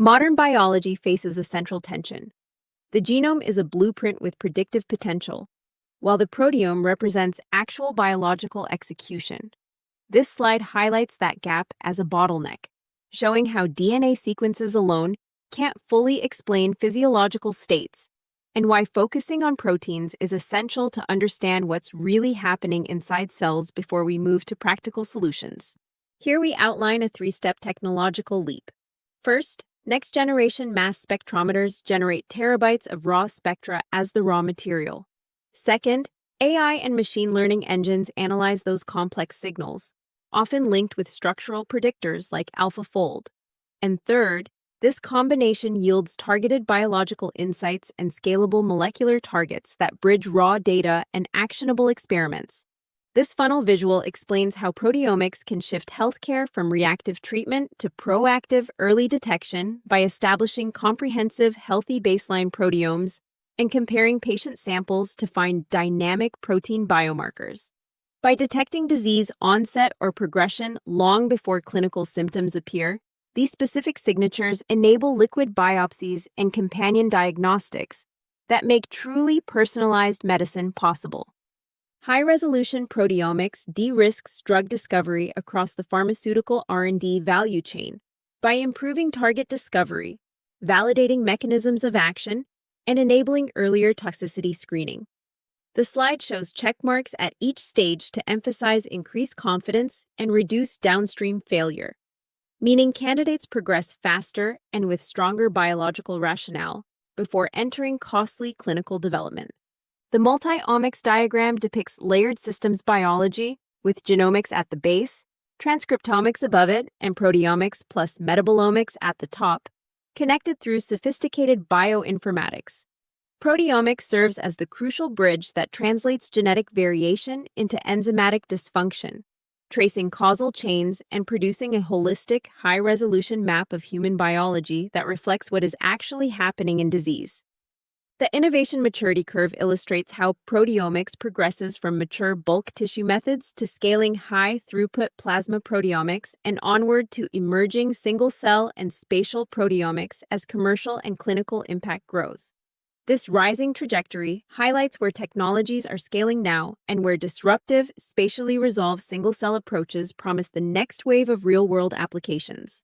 Modern biology faces a central tension. The genome is a blueprint with predictive potential, while the proteome represents actual biological execution. This slide highlights that gap as a bottleneck, showing how DNA sequences alone can't fully explain physiological states, and why focusing on proteins is essential to understand what's really happening inside cells before we move to practical solutions. Here we outline a three-step technological leap. First, next-generation mass spectrometers generate terabytes of raw spectra as the raw material. Second, AI and machine learning engines analyze those complex signals, often linked with structural predictors like AlphaFold. And third, this combination yields targeted biological insights and scalable molecular targets that bridge raw data and actionable experiments. This funnel visual explains how proteomics can shift healthcare from reactive treatment to proactive early detection by establishing comprehensive, healthy baseline proteomes and comparing patient samples to find dynamic protein biomarkers. By detecting disease onset or progression long before clinical symptoms appear, these specific signatures enable liquid biopsies and companion diagnostics that make truly personalized medicine possible. High-resolution proteomics de-risks drug discovery across the pharmaceutical R&D value chain by improving target discovery, validating mechanisms of action, and enabling earlier toxicity screening. The slide shows checkmarks at each stage to emphasize increased confidence and reduce downstream failure, meaning candidates progress faster and with stronger biological rationale before entering costly clinical development. The multi-omics diagram depicts layered systems biology with genomics at the base, transcriptomics above it, and proteomics plus metabolomics at the top, connected through sophisticated bioinformatics. Proteomics serves as the crucial bridge that translates genetic variation into enzymatic dysfunction, tracing causal chains and producing a holistic, high-resolution map of human biology that reflects what is actually happening in disease. The innovation maturity curve illustrates how proteomics progresses from mature bulk tissue methods to scaling high-throughput plasma proteomics and onward to emerging single-cell and spatial proteomics as commercial and clinical impact grows. This rising trajectory highlights where technologies are scaling now and where disruptive, spatially resolved single-cell approaches promise the next wave of real-world applications.